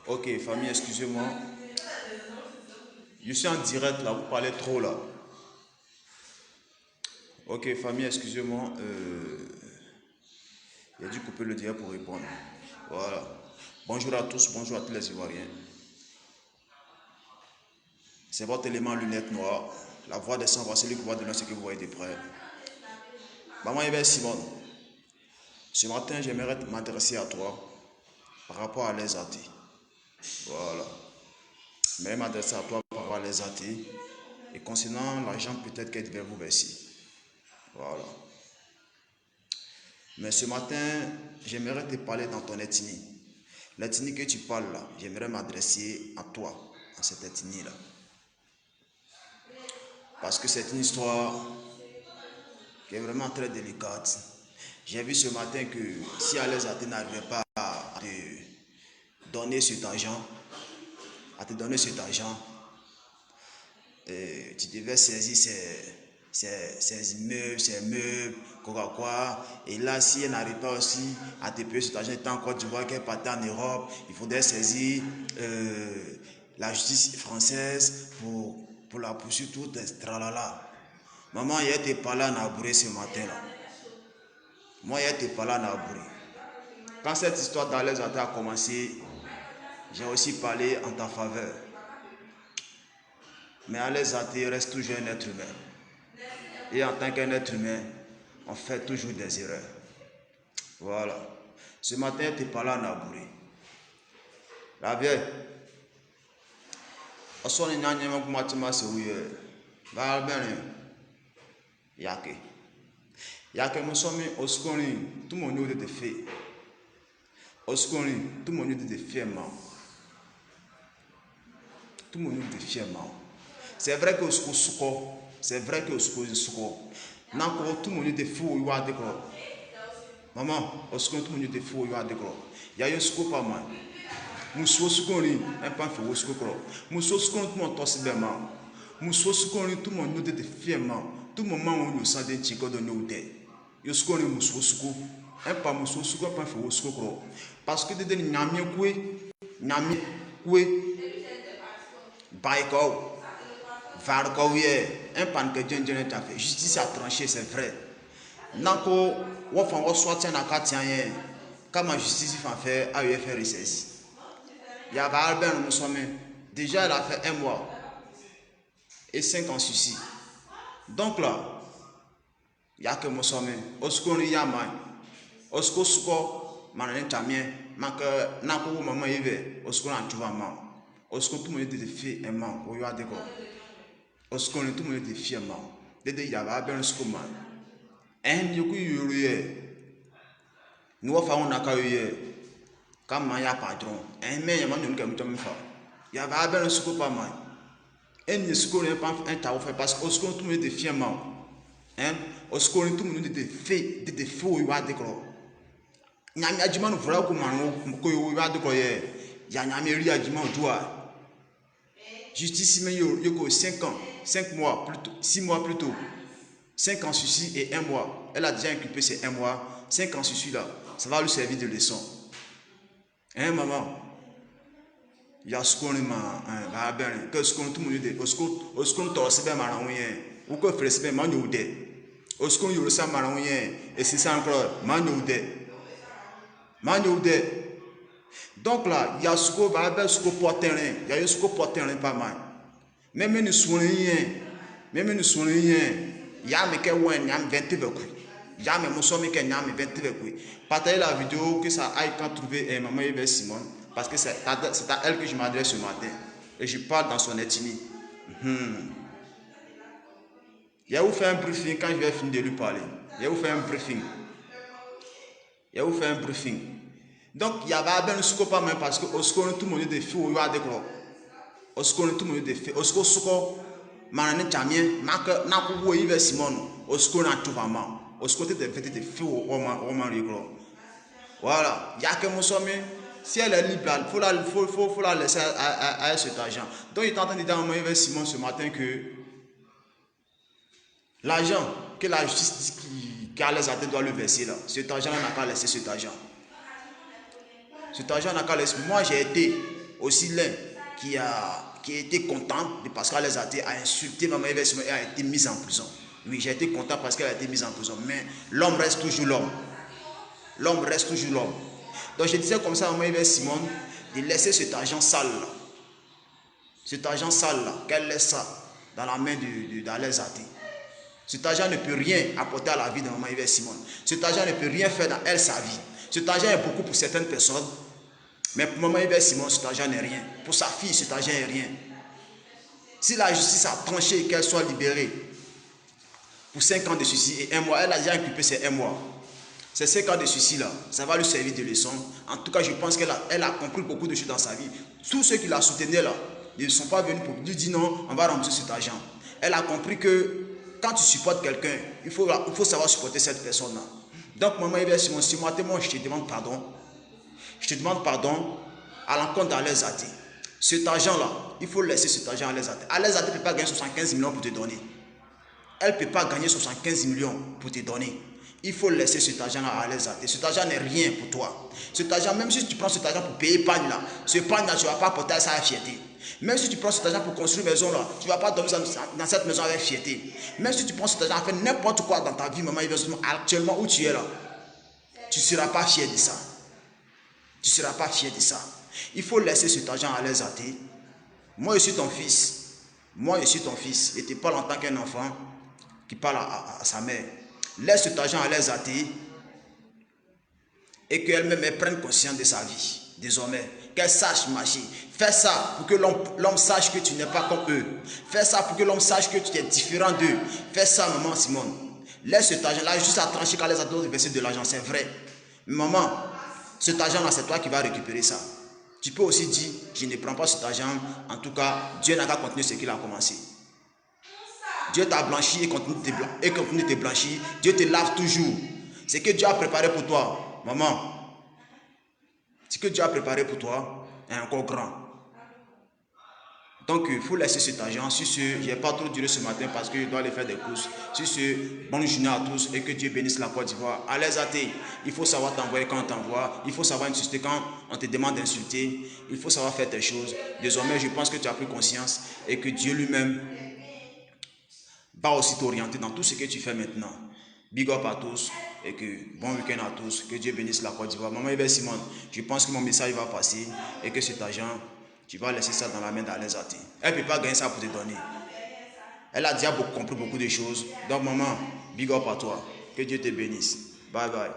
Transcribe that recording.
Ok, famille, excusez-moi. Je suis en direct là, vous parlez trop là. Ok, famille, excusez-moi. Il a dû couper le direct pour répondre. Voilà. Bonjour à tous, bonjour à tous les Ivoiriens. C'est votre élément lunettes noires. La voix des sans-voix, celui qui va donner ce que vous voyez de près. Maman Yves Simone, ce matin, j'aimerais m'adresser à toi par rapport à les athées. Voilà. Mais m'adresser à toi par rapport à les athées et concernant l'argent peut-être qu'elle devait vous verser. Voilà. Mais ce matin, j'aimerais te parler dans ton ethnie. L'ethnie que tu parles là, j'aimerais m'adresser à toi, à cette ethnie-là. Parce que c'est une histoire qui est vraiment très délicate. J'ai vu ce matin que si les athées n'arrivaient pas à te donner cet argent, tu devais saisir ces meubles, quoi. Et là, si elle n'arrive pas aussi à te payer cet argent, tant que tu vois qu'elle partait en Europe, il faudrait saisir la justice française pour la poursuite, tout tralala. Maman, il était pas là à Nabouré ce matin-là. Moi, il était pas là à Nabouré. Quand cette histoire d'Alain Zata a commencé, j'ai aussi parlé en ta faveur. Mais Alain Zata reste toujours un être humain. Et en tant qu'un être humain, on fait toujours des erreurs. Voilà. Ce matin, tu n'es pas là à Nabouré. La vieille. On est en train de matema se ouye. Va bien. Yake. Yake mon somme oskoni tout mon niveau de fait. Oskoni tout mon niveau de fièrement. Tout mon niveau de fièrement. C'est vrai que osko suko. C'est vrai que osko suko. Nanko tout mon niveau de fou y a de quoi. Maman, osko tout mon niveau de fou y a de quoi. Ya yo suko pas mal. Muso sukoni un pan fait wo suko kro. Muso sukoni tout mon tosi bema. Muso sukoni tout mon niveau de fièrement. Tout moment où nous sommes des chicos de nous de. Yo sukoni muso suko. Un pan muso suko un pan fait wo suko kro. Parce que de nyamie kwe baiko varko ye un pan que djenjen t'a fait. Justice a tranché, c'est vrai. Nako wo fan wo soit tiens na ka tiens ye. Comme justice fa fait a eu fait ressaisi. Il y avait Albert nous sommes déjà elle a fait 1 mois et 5 ans suicide. Donc là, il y a que nous sommes osko ni yama osko suko manane tamien manque nako maman yeve osko na tuva ma osko tout le monde de fait un man o yo adeko osko ni tout le monde de fait un man dede il y avait Albert osko man en yoku yoroye nous fa on aka yoye kama ya patron en mais yama nous comme tu me fa il y avait Albert osko pas man en ne suko ne pas un taw fait parce que osko tout le monde de fait un man hein osko ni tout le monde de fait de faux yo adeko nyami adjuma no vra ko manu ko yo wa de ko ye ya nyami ri adjuma otua justice men yo ko 5 ans 5 mois plus tôt 6 mois plus tôt 5 ans suicide et 1 mois elle a déjà inculpé ces 1 mois 5 ans suicide là ça va lui servir de leçon hein maman ya skoni ma va ben que skoni tout monde de oskon to se be mara won ou ko frese be ma nyu de oskon yo sa mara won et 600 encore ma nyu de donc là, il y a ce qu'on va avoir ce qu'on porte terrain, il y a ce qu'on porte terrain pas mal. Même nous soignons, il y a mes qui ont 20 veku. Il y a mes monsommes qui ont 20 veku. Partagez la vidéo que ça aille quand trouver maman Yves Simone parce que c'est à elle que je m'adresse ce matin et je parle dans son ethnie. Il y a où faire un briefing quand je vais finir de lui parler. Il y a où faire un briefing. Donc il y avait un scope pas même parce que osko tout le monde de fou yo adekro osko tout le monde de fait osko soko manane chamien mak na ko wo Yves Simone osko na tout vraiment osko te de fou o man rigolo voilà il y a que mon somme si elle est libre faut la laisser à cet argent donc il est en train de dire à Yves Simone ce matin que l'argent que la justice qui a les attentes doit le verser là cet argent n'a pas laissé cet argent. Cet argent n'a qu'à laisser. Moi, j'ai été aussi l'un qui a été content de parce qu'Alaise Athé a insulté Maman Yves Simon et a été mise en prison. Oui, j'ai été content parce qu'elle a été mise en prison. Mais l'homme reste toujours l'homme. L'homme reste toujours l'homme. Donc je disais comme ça à Maman Yves Simon de laisser cet argent sale là. Cet argent sale là, qu'elle laisse ça dans la main d'Alaise Athé. Cet argent ne peut rien apporter à la vie de Maman Yves Simon. Cet argent ne peut rien faire dans elle, sa vie. Cet argent est beaucoup pour certaines personnes. Mais pour Maman Yves Simon, cet argent n'est rien. Pour sa fille, cet argent n'est rien. Si la justice a tranché et qu'elle soit libérée pour 5 ans de suicide et 1 mois, elle a déjà inculpé ces 1 mois. Ces 5 ans de suicide là, ça va lui servir de leçon. En tout cas, je pense qu'elle a compris beaucoup de choses dans sa vie. Tous ceux qui la soutenaient là, ils ne sont pas venus pour lui dire non, on va rembourser cet argent. Elle a compris que quand tu supportes quelqu'un, il faut savoir supporter cette personne là. Donc Maman Yves Simon, si moi je te demande pardon. Je te demande pardon à l'encontre d'Alaise Athé. Cet argent-là, il faut laisser cet argent à Alaise Athé. Alaise Athé ne peut pas gagner 75 millions pour te donner. Elle ne peut pas gagner 75 millions pour te donner. Il faut laisser cet argent-là à Alaise Athé. Cet argent n'est rien pour toi. Cet argent, même si tu prends cet argent pour payer pagne-là, ce pagne-là, tu ne vas pas porter ça avec fierté. Même si tu prends cet argent pour construire une maison-là, tu ne vas pas dormir dans cette maison avec fierté. Même si tu prends cet argent à faire n'importe quoi dans ta vie, Maman Yves Simon, actuellement où tu es là, tu ne seras pas fier de ça. Tu ne seras pas fier de ça. Il faut laisser cet argent à Alaise Athé. Moi, je suis ton fils. Moi, je suis ton fils. Et tu parles en tant qu'un enfant qui parle à sa mère. Laisse cet argent à Alaise Athé et qu'elle-même prenne conscience de sa vie. Désormais, qu'elle sache marcher. Fais ça pour que l'homme sache que tu n'es pas comme eux. Fais ça pour que l'homme sache que tu es différent d'eux. Fais ça, Maman Simone. Laisse cet argent-là juste à trancher quand Alaise Athé doit verser de l'argent. C'est vrai. Maman, cet argent-là, c'est toi qui vas récupérer ça. Tu peux aussi dire, je ne prends pas cet argent. En tout cas, Dieu n'a qu'à continuer ce qu'il a commencé. Dieu t'a blanchi et continue de te blanchir. Dieu te lave toujours. Ce que Dieu a préparé pour toi, maman, ce que Dieu a préparé pour toi est encore grand. Donc, il faut laisser cet argent. Sur ce, je n'ai pas trop duré ce matin parce que je dois aller faire des courses. Sur ce, bonne journée à tous et que Dieu bénisse la Côte d'Ivoire. Alaise Athé, il faut savoir t'envoyer quand on t'envoie. Il faut savoir insulter quand on te demande d'insulter. Il faut savoir faire tes choses. Désormais, je pense que tu as pris conscience et que Dieu lui-même va aussi t'orienter dans tout ce que tu fais maintenant. Big up à tous et que bon week-end à tous. Que Dieu bénisse la Côte d'Ivoire. Maman Yves Simon, je pense que mon message va passer et que cet argent, tu vas laisser ça dans la main d'Alaise Athé. Elle ne peut pas gagner ça pour te donner. Elle a déjà compris beaucoup de choses. Donc maman, big up à toi. Que Dieu te bénisse. Bye bye.